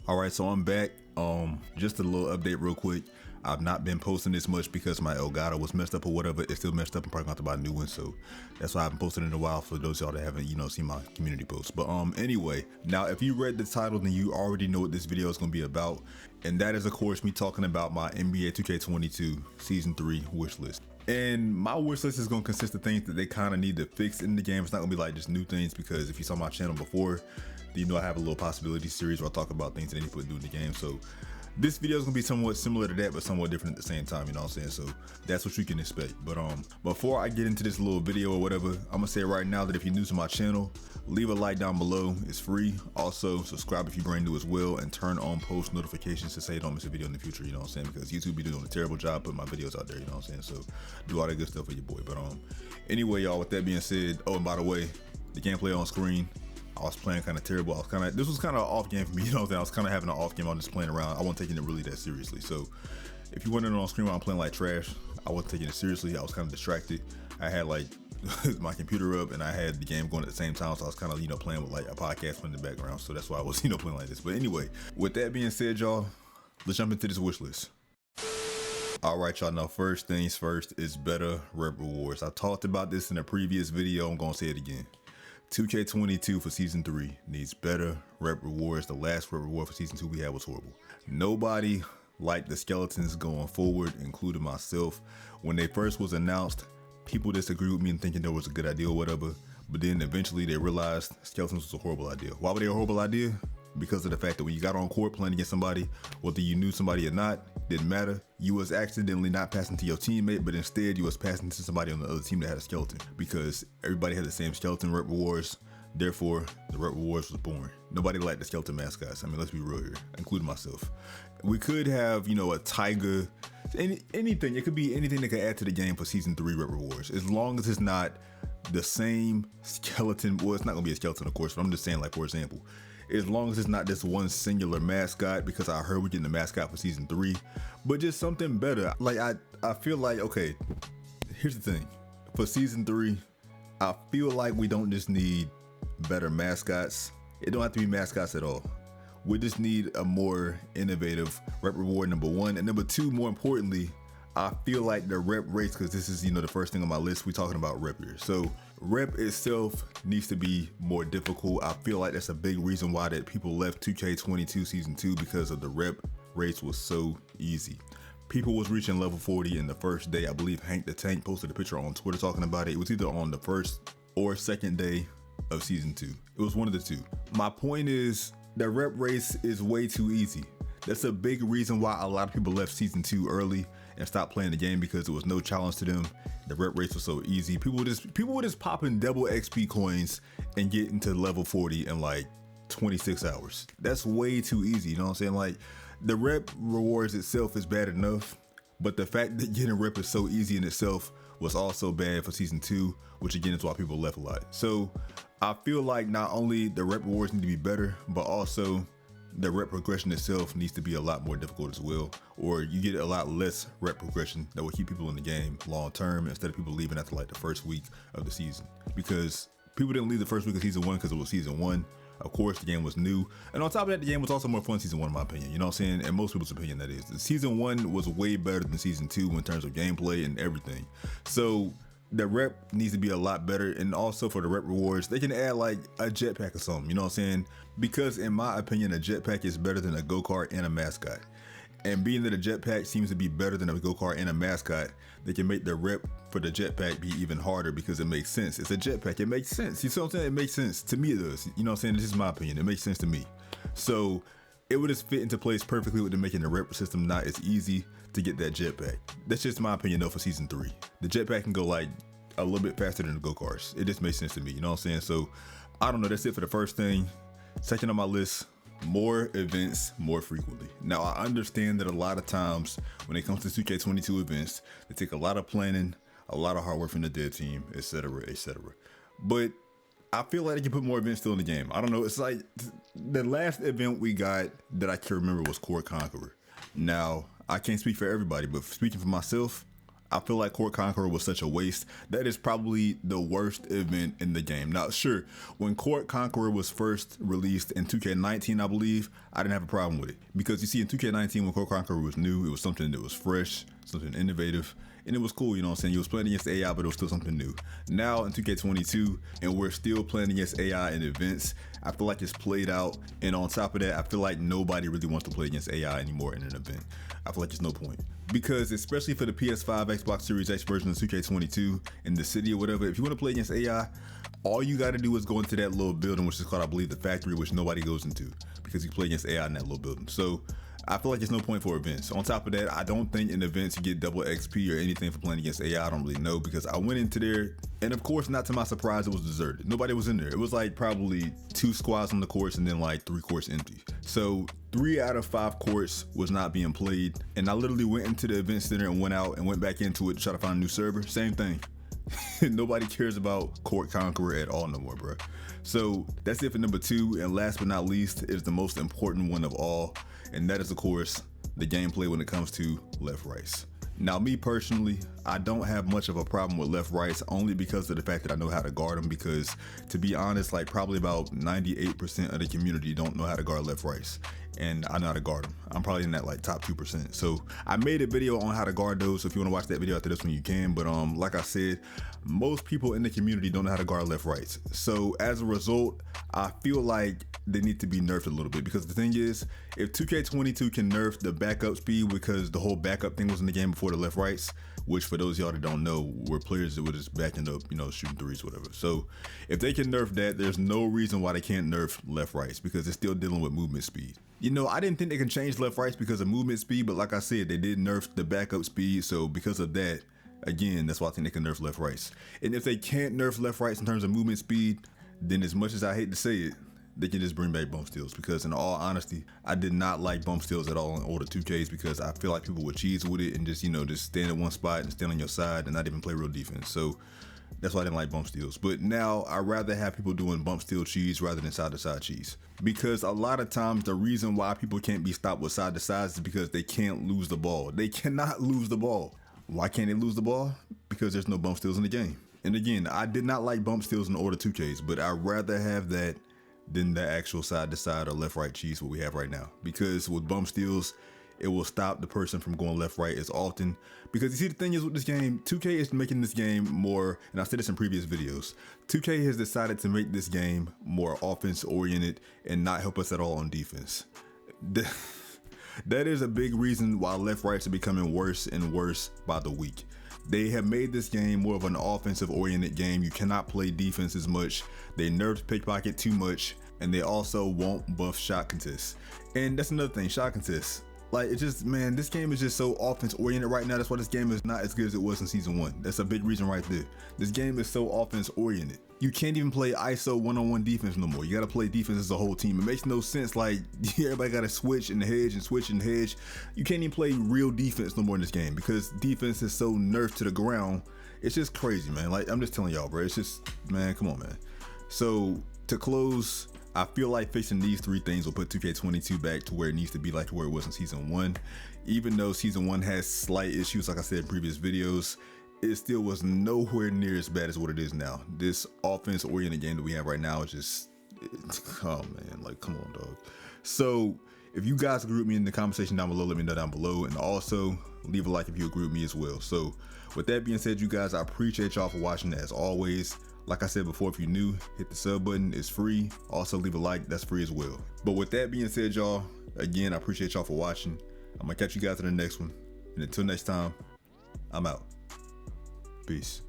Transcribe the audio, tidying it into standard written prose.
Alright, so I'm back. Just a little update real quick. I've not been posting this much because my Elgato was messed up or whatever. It's still messed up. I'm probably gonna have to buy a new one, so that's why I haven't posted in a while for those of y'all that haven't, seen my community posts. But anyway, now if you read the title, then you already know what this video is gonna be about. And that is of course me talking about my NBA 2K22 Season 3 wish list. And my wish list is gonna consist of things that they kind of need to fix in the game. It's not gonna be like just new things, because if you saw my channel before, you know I have a little possibility series where I talk about things that they need to put new in the game. So this video is gonna be somewhat similar to that, but somewhat different at the same time, you know what I'm saying? So that's what you can expect. But before I get into this little video or whatever, I'm gonna say right now that if you're new to my channel, leave a like down below. It's free. Also subscribe if you're brand new as well, and turn on post notifications to say you don't miss a video in the future, you know what I'm saying? Because YouTube be doing a terrible job putting my videos out there, you know what I'm saying? So do all that good stuff for your boy. But anyway, y'all, with that being said, oh, and by the way, the gameplay on screen, I was playing kind of terrible. This was kind of an off game for me, you know what I'm saying? I was kind of having an off game. I was just playing around. I wasn't taking it really that seriously. So if you wondering on screen why I'm playing like trash, I wasn't taking it seriously. I was kind of distracted. I had like my computer up and I had the game going at the same time. So I was kind of, playing with like a podcast in the background. So that's why I was, playing like this. But anyway, with that being said, y'all, let's jump into this wish list. All right, y'all, now first things first is better rep rewards. I talked about this in a previous video. I'm going to say it again. 2K22 for Season 3 needs better rep rewards. The last rep reward for Season 2 we had was horrible. Nobody liked the skeletons going forward, including myself. When they first was announced, people disagreed with me and thinking that was a good idea or whatever. But then eventually they realized skeletons was a horrible idea. Why were they a horrible idea? Because of the fact that when you got on court playing against somebody, whether you knew somebody or not, didn't matter. You was accidentally not passing to your teammate, but instead you was passing to somebody on the other team that had a skeleton, because everybody had the same skeleton rep rewards. Therefore, the rep rewards was boring. Nobody liked the skeleton mascots. I mean, let's be real here, including myself. We could have, a tiger, anything. It could be anything that could add to the game for Season 3 rep rewards, as long as it's not the same skeleton. Well, it's not gonna be a skeleton, of course, but I'm just saying, like, for example, as long as it's not this one singular mascot, because I heard we're getting the mascot for Season 3, but just something better. Like, I feel like, okay, here's the thing. For Season 3, I feel like we don't just need better mascots. It don't have to be mascots at all. We just need a more innovative rep reward, number one. And number two, more importantly, I feel like the rep rates, because this is, the first thing on my list, we're talking about rep here. So rep itself needs to be more difficult. I feel like that's a big reason why that people left 2K22 Season 2, because of the rep rates was so easy. People was reaching level 40 in the first day. I believe Hank the Tank posted a picture on Twitter talking about it. It was either on the first or second day of Season 2. It was one of the two. My point is, the rep race is way too easy. That's a big reason why a lot of people left Season 2 early and stopped playing the game, because there was no challenge to them. The rep race was so easy. People were just popping double XP coins and getting to level 40 in like 26 hours. That's way too easy, you know what I'm saying? Like, the rep rewards itself is bad enough, but the fact that getting rep is so easy in itself was also bad for Season 2, which again is why people left a lot. So I feel like not only the rep rewards need to be better, but also the rep progression itself needs to be a lot more difficult as well, or you get a lot less rep progression that will keep people in the game long term, instead of people leaving after like the first week of the season. Because people didn't leave the first week of Season 1 because it was Season 1. Of course, the game was new, and on top of that, the game was also more fun Season 1 in my opinion, you know what I'm saying? And most people's opinion, that is. The Season 1 was way better than Season 2 in terms of gameplay and everything. So the rep needs to be a lot better. And also for the rep rewards, they can add like a jetpack or something, you know what I'm saying? Because in my opinion, a jetpack is better than a go-kart and a mascot. And being that a jetpack seems to be better than a go-kart and a mascot, they can make the rep for the jetpack be even harder, because it makes sense. It's a jetpack, it makes sense. You see what I'm saying? It makes sense. To me it does. You know what I'm saying? This is my opinion. It makes sense to me. So it would just fit into place perfectly with them making the rep system not as easy to get that jetpack. That's just my opinion though for Season 3. The jetpack can go like a little bit faster than the go-karts. It just makes sense to me, you know what I'm saying? So I don't know, that's it for the first thing. Second on my list, more events more frequently. Now I understand that a lot of times when it comes to 2K22 events, they take a lot of planning, a lot of hard work from the dev team, etc., etc. But I feel like they can put more events still in the game. I don't know, it's like the last event we got that I can remember was Conqueror. Now I can't speak for everybody, but speaking for myself, I feel like Court Conqueror was such a waste. That is probably the worst event in the game. Now, sure, when Court Conqueror was first released in 2K19, I believe, I didn't have a problem with it. Because you see, in 2K19, when Court Conqueror was new, it was something that was fresh, something innovative, and it was cool, you know what I'm saying? You was playing against AI, but it was still something new. Now in 2K22, and we're still playing against AI in events, I feel like it's played out. And on top of that, I feel like nobody really wants to play against AI anymore in an event. I feel like there's no point. Because especially for the PS5, Xbox Series X version of 2K22 in the city or whatever, if you want to play against AI, all you got to do is go into that little building, which is called, I believe, the factory, which nobody goes into because you play against AI in that little building. So I feel like there's no point for events. On top of that, I don't think in events you get double XP or anything for playing against AI. I don't really know, because I went into there, and of course, not to my surprise, it was deserted. Nobody was in there. It was like probably 2 squads on the course and then like 3 courts empty. So 3 out of 5 courts was not being played. And I literally went into the event center and went out and went back into it to try to find a new server. Same thing. Nobody cares about Court Conqueror at all no more, bro. So that's it for number 2. And last but not least is the most important one of all. And that is, of course, the gameplay when it comes to left rights. Now, me personally, I don't have much of a problem with left rights, only because of the fact that I know how to guard them. Because to be honest, like probably about 98% of the community don't know how to guard left rights, and I know how to guard them. I'm probably in that like top 2%. So I made a video on how to guard those. So if you want to watch that video after this one, you can. But like I said, most people in the community don't know how to guard left rights. So as a result, I feel like they need to be nerfed a little bit, because the thing is, if 2K22 can nerf the backup speed, because the whole backup thing was in the game before the left rights, which for those of y'all that don't know, were players that were just backing up, you know, shooting threes, whatever. So if they can nerf that, there's no reason why they can't nerf left rights, because it's still dealing with movement speed. You know, I didn't think they can change left rights because of movement speed, but like I said, they did nerf the backup speed. So because of that, again, that's why I think they can nerf left rights. And if they can't nerf left rights in terms of movement speed, then as much as I hate to say it, they can just bring back bump steals, because in all honesty, I did not like bump steals at all in older 2Ks, because I feel like people would cheese with it and just, you know, just stand in one spot and stand on your side and not even play real defense. So that's why I didn't like bump steals. But now I'd rather have people doing bump steal cheese rather than side to side cheese, because a lot of times the reason why people can't be stopped with side to sides is because they can't lose the ball. They cannot lose the ball. Why can't they lose the ball? Because there's no bump steals in the game. And again, I did not like bump steals in older 2Ks, but I'd rather have that than the actual side to side or left right cheese what we have right now. Because with bump steals, it will stop the person from going left right as often. Because you see, the thing is with this game, 2K is making this game more, and I said this in previous videos, 2K has decided to make this game more offense oriented and not help us at all on defense. That is a big reason why left rights are becoming worse and worse by the week. They have made this game more of an offensive oriented game. You cannot play defense as much. They nerfed pickpocket too much, and they also won't buff shot contests. And that's another thing, shot contests. Like, it's just, man, this game is just so offense oriented right now. That's why this game is not as good as it was in season 1. That's a big reason right there. This game is so offense oriented. You can't even play ISO one-on-one defense no more. You gotta play defense as a whole team. It makes no sense, like, everybody gotta switch and hedge and switch and hedge. You can't even play real defense no more in this game, because defense is so nerfed to the ground. It's just crazy, man. Like, I'm just telling y'all, bro. It's just, man, come on, man. So to close, I feel like fixing these 3 things will put 2K22 back to where it needs to be, like to where it was in season 1. Even though season 1 has slight issues, like I said in previous videos, it still was nowhere near as bad as what it is now. This offense oriented game that we have right now is just, oh man, like, come on, dog. So if you guys agree with me in the conversation down below, let me know down below, and also leave a like if you agree with me as well. So with that being said, you guys, I appreciate y'all for watching as always. Like I said before, if you're new, hit the sub button, it's free. Also leave a like, that's free as well. But with that being said, y'all, again, I appreciate y'all for watching. I'm gonna catch you guys in the next one. And until next time, I'm out. Peace.